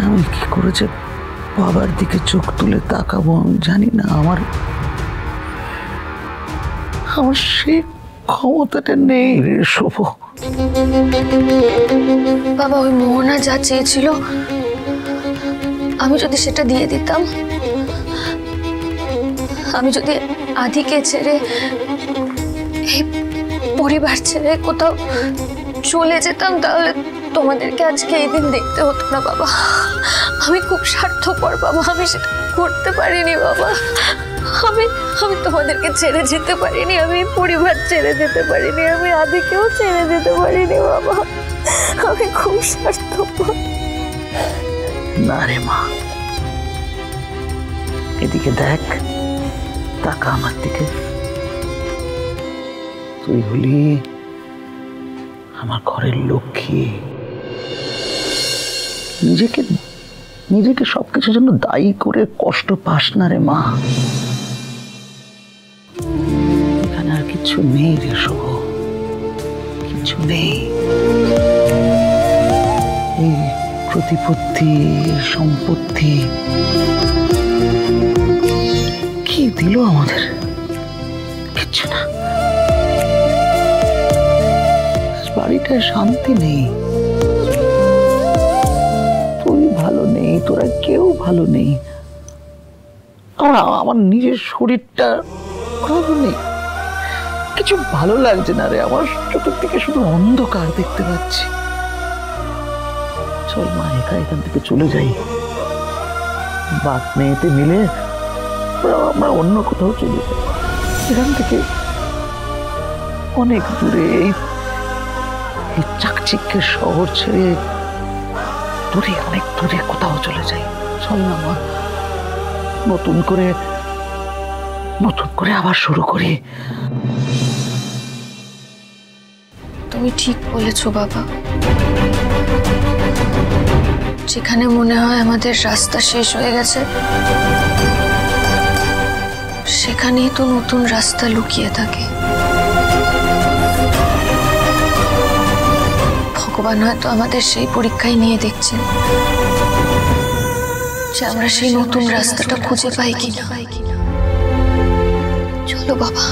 আমি কি করে যে বাবার দিকে চোখ তুলে তাকাবো আমি জানি না। আমার সেই ক্ষমতাটা নেই রে শুভ। বাবা, ওই মোহনা যা চেয়েছিল আমি যদি সেটা দিয়ে দিতাম, আমি যদি আদিকে ছেড়ে এই পরিবার ছেড়ে কোথাও চলে যেতাম, তাহলে তোমাদেরকে আজকে এই দিন দেখতে হতো না বাবা। আমি খুব স্বার্থপর বাবা, আমি সেটা করতে পারিনি বাবা। আমি তোমাদেরকে ছেড়ে যেতে পারিনি, আমি পরিবার ছেড়ে যেতে পারিনি, আমি আদিকেও ছেড়ে যেতে পারিনি বাবা। আমি খুব স্বার্থপর। না রে মা, এদিকে দেখ, তাকা আমার দিকে। তুই হলি আমার ঘরের লক্ষ্মী। নিজেকে সবকিছুর জন্য দায়ী করে কষ্ট পাস না রে মা। এখানে আর কিছু নেই রে শুভ, কিছু নেই। এই প্রতিপত্তি, সম্পত্তি কি দিল আমাদের? কিচ্ছু না। বাড়িটায় শান্তি নেই, তুই ভালো নেই, তোরা কেউ ভালো নেই। আমার নিজের শরীরটা ভালো নেই, কিছু ভালো লাগছে না রে। আমার চোখের থেকে শুধু অন্ধকার দেখতে পাচ্ছি। চল মা, এখান থেকে চলে যাই। বাপ মেয়েতে মিলে আমরা অন্য কোথাও চলে যাই, এখান থেকে অনেক দূরে, এই চাকচিক্যের শহর ছেড়ে দূরে, অনেক দূরে কোথাও চলে যাই। চল না মা, নতুন করে আবার শুরু করি। তুমি ঠিক বলেছো বাবা। যেখানে মনে হয় আমাদের রাস্তা শেষ হয়ে গেছে, সেখানেই তো নতুন রাস্তা লুকিয়ে থাকে। ভগবান হয়তো আমাদের সেই পরীক্ষায় নিয়ে দেখছেন যে আমরা সেই নতুন রাস্তাটা খুঁজে পাই কিনা। চলো বাবা,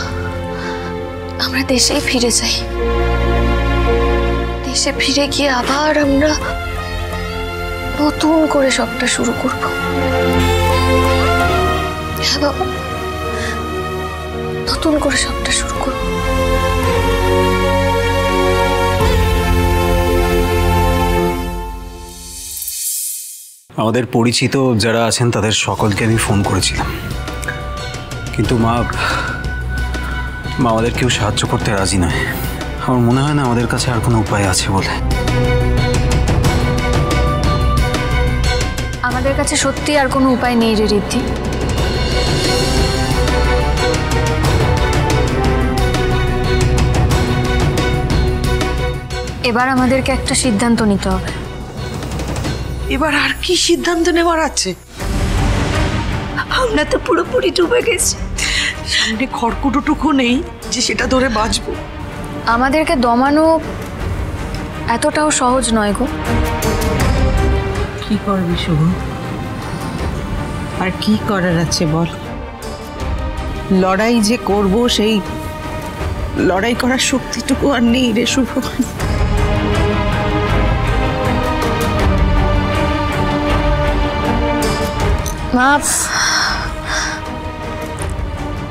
আমরা দেশেই ফিরে যাই। দেশে ফিরে গিয়ে আবার আমরা নতুন করে সবটা শুরু করব। হ্যাঁ বাবা, নতুন করে সবটা শুরু করব। আমাদের পরিচিত যারা আছেন তাদের সকলকে আমি ফোন করেছিলাম, কিন্তু মা আমাদের কেউ সাহায্য করতে রাজি নয়। আমার মনে হয় না আমাদের কাছে আর কোনো উপায় আছে বলে। আমাদের কাছে সত্যি আর কোনো উপায় নেই রে ঋদ্ধি। এবার আমাদেরকে একটা সিদ্ধান্ত নিতে হবে। এবার আর কি সিদ্ধান্ত নেওয়ার আছে? আমরা তো পুরোপুরি ডুবে গেছি, সামনে খড়কুটোটুকু নেই যে সেটা ধরে বাঁচবো। আমাদেরকে দমানো এতটাও সহজ নয় গো। কি করবি শুভ? আর কি করার আছে বল? লড়াই যে করব, সেই লড়াই করার শক্তিটুকু আর নেই রে শুভ।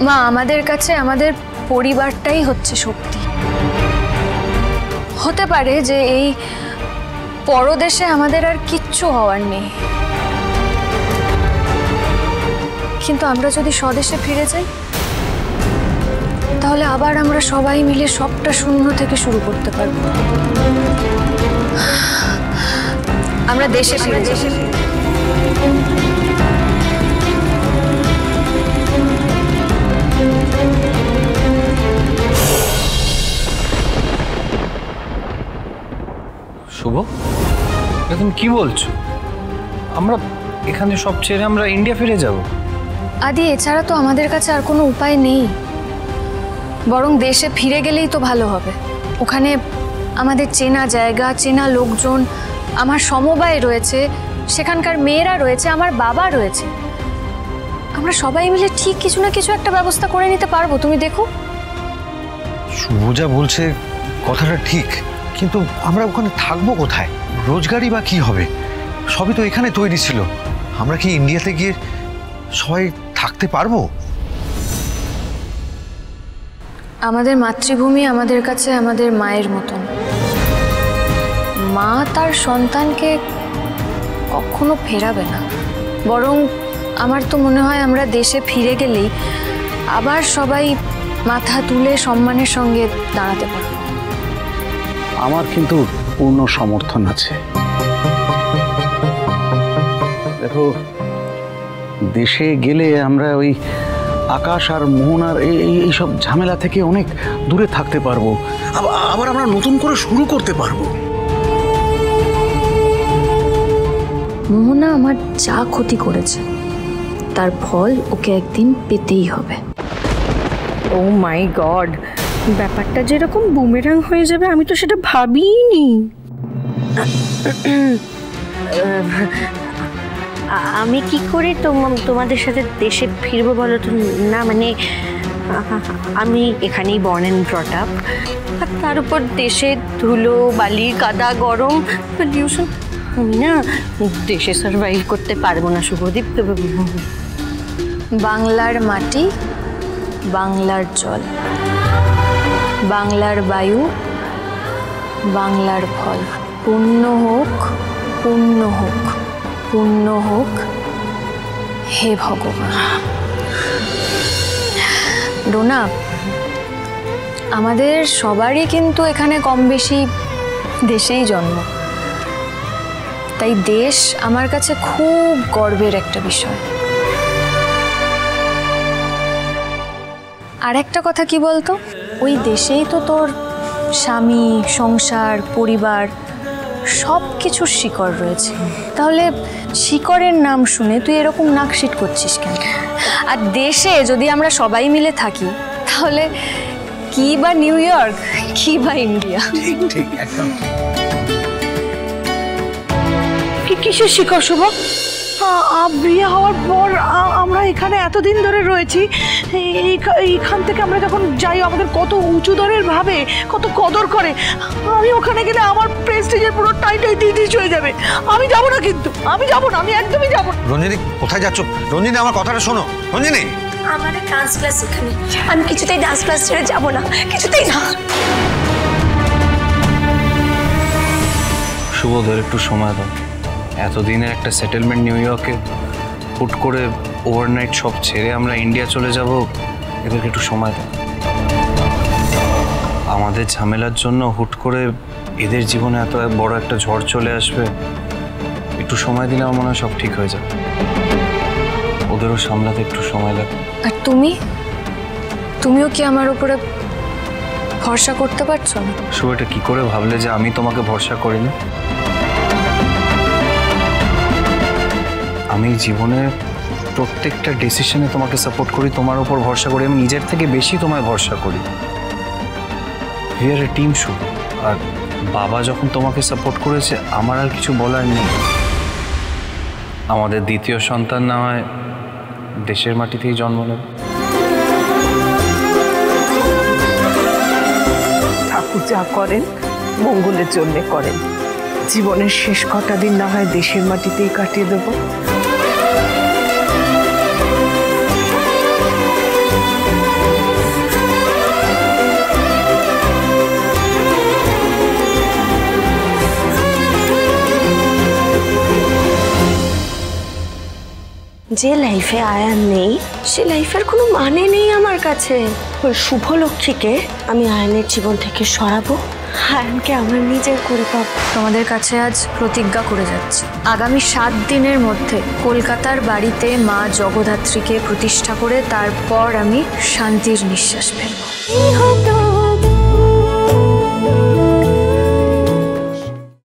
মা, আমাদের কাছে আমাদের পরিবারটাই হচ্ছে শক্তি। হতে পারে যে এই পরদেশে আমাদের আর কিচ্ছু হওয়ার নেই, কিন্তু আমরা যদি স্বদেশে ফিরে যাই, তাহলে আবার আমরা সবাই মিলে সবটা শূন্য থেকে শুরু করতে পারবো। আমরা দেশে ফিরে যাই। শুভ, তুমি কি বলছো? আমরা এখানে সব ছেড়ে আমরা ইন্ডিয়া ফিরে যাব? আদি, এছাড়া তো আমাদের কাছে আর কোনো উপায় নেই। বরং দেশে ফিরে গেলেই তো ভালো হবে। ওখানে আমাদের চেনা জায়গা, চেনা লোকজন, আমার সমবায় রয়েছে, সেখানকার মেয়েরা রয়েছে, আমার বাবা রয়েছে। আমরা সবাই মিলে ঠিক কিছু না কিছু একটা ব্যবস্থা করে নিতে পারবো, তুমি দেখো। শুভ যা বলছে কথাটা ঠিক, কিন্তু আমরা ওখানে থাকবো কোথায়? রোজগারই বা কি হবে? সবই তো এখানে তৈরি ছিল। আমরা কি ইন্ডিয়াতে গিয়ে সবাই থাকতে পারবো? আমাদের মাতৃভূমি আমাদের কাছে আমাদের মায়ের মতন। মা তার সন্তানকে কখনো ফেরাবে না, বরং আমার তো মনে হয় আমরা দেশে ফিরে গেলেই আবার সবাই মাথা তুলে সম্মানের সঙ্গে দাঁড়াতে পারব। আমার কিন্তু পূর্ণ সমর্থন আছে। দেখো, দেশে গেলে আমরা ওই আকাশ আর মোহনার এইসব ঝামেলা থেকে অনেক দূরে থাকতে পারবো। আবার আমরা নতুন করে শুরু করতে পারবো। মোহনা আমার যা ক্ষতি করেছে তার ফল ওকে একদিন পেতেই হবে। ও মাই গড, ব্যাপারটা যেরকম বুমেরাং হয়ে যাবে আমি তো সেটা ভাবিনি। আমি কি করে তোমাদের সাথে দেশে ফিরবো বলো তো? না মানে আমি এখানেই বর্ন অ্যান্ড ব্রট আপ, আর তার উপর দেশে ধুলো বালি কাদা গরম পলিউশন, আমি না দেশে সার্ভাইভ করতে পারবো না শুভদীপ। বাংলার মাটি, বাংলার জল, বাংলার বায়ু, বাংলার ফল, পূর্ণ হোক, পূর্ণ হোক, পূর্ণ হোক হে ভগবান। ডোনা, আমাদের সবারই কিন্তু এখানে কম বেশি দেশেই জন্ম, তাই দেশ আমার কাছে খুব গর্বের একটা বিষয়। আর একটা কথা কি বলতো, ওই দেশেই তো তোর স্বামী, সংসার, পরিবার সব কিছুর শিকড় রয়েছে। তাহলে শিকড়ের নাম শুনে তুই এরকম নাকশিট করছিস কেন? আর দেশে যদি আমরা সবাই মিলে থাকি তাহলে কি বা নিউ ইয়র্ক, কি বা ইন্ডিয়া। ঠিক একদম। কিসের শিকড় শুভ? বিয়ে হওয়ার পর আমরা এখানে এতদিন ধরে রয়েছি, এইখান থেকে আমরা যখন যাই আমাদের কত উঁচু দরের ভাবে, কত কদর করে। আমি ওখানে গেলে আমার প্রেস্টিজের পুরো টাইটাই ডিস হয়ে যাবে। আমি যাব না, কিন্তু আমি যাব না, আমি একদমই যাব না। রঞ্জিনী, কোথায় যাচ্ছ? রঞ্জিনী, আমার কথাটা শোনো। রঞ্জিনী, আমাদের ডান্স ক্লাস এখানে, আমি কিছুতেই ডান্স ক্লাস ছেড়ে যাব না, কিছুতেই না। শুভদের একটু সময় দাও। এতদিনের একটা সেটেলমেন্ট নিউ ইয়র্কে, হুট করে ওভারনাইট সব ছেড়ে আমরা ইন্ডিয়া চলে যাব, এদেরকে একটু সময় দাও। আমাদের ঝামেলার জন্য হুট করে এদের জীবনে এত বড় একটা ঝড় চলে আসবে, একটু সময় দিলে আমার মনে হয় সব ঠিক হয়ে যাবে। ওদেরও সামলাতে একটু সময় লাগবে। আর তুমিও কি আমার উপরে ভরসা করতে পারছো না? শুভ, এটা কি করে ভাবলে যে আমি তোমাকে ভরসা করিনি? আমি জীবনে প্রত্যেকটা ডিসিশনে তোমাকে সাপোর্ট করি, তোমার উপর ভরসা করি, আমি নিজের থেকে বেশি তোমায় ভরসা করি। উই আর এ টিম শুভ। আর বাবা যখন তোমাকে সাপোর্ট করেছে, আমার আর কিছু বলার নেই। আমাদের দ্বিতীয় সন্তান না হয় দেশের মাটিতেই জন্ম নেবে। ঠাকুর যা করেন মঙ্গলের জন্য করেন। জীবনের শেষ কটা দিন না হয় দেশের মাটিতেই কাটিয়ে দেব। যে লাইফে আয়ান নেই, সে লাইফের কোনো মানে নেই আমার কাছে। ওই শুভ লক্ষ্মীকে আমি আয়ানের জীবন থেকে সরাবো, আয়ানকে আমার নিজের করে পাবো। তোমাদের কাছে আজ প্রতিজ্ঞা করে যাচ্ছি, আগামী 7 দিনের মধ্যে কলকাতার বাড়িতে মা জগদ্ধাত্রীকে প্রতিষ্ঠা করে তারপর আমি শান্তির নিঃশ্বাস ফেলবো।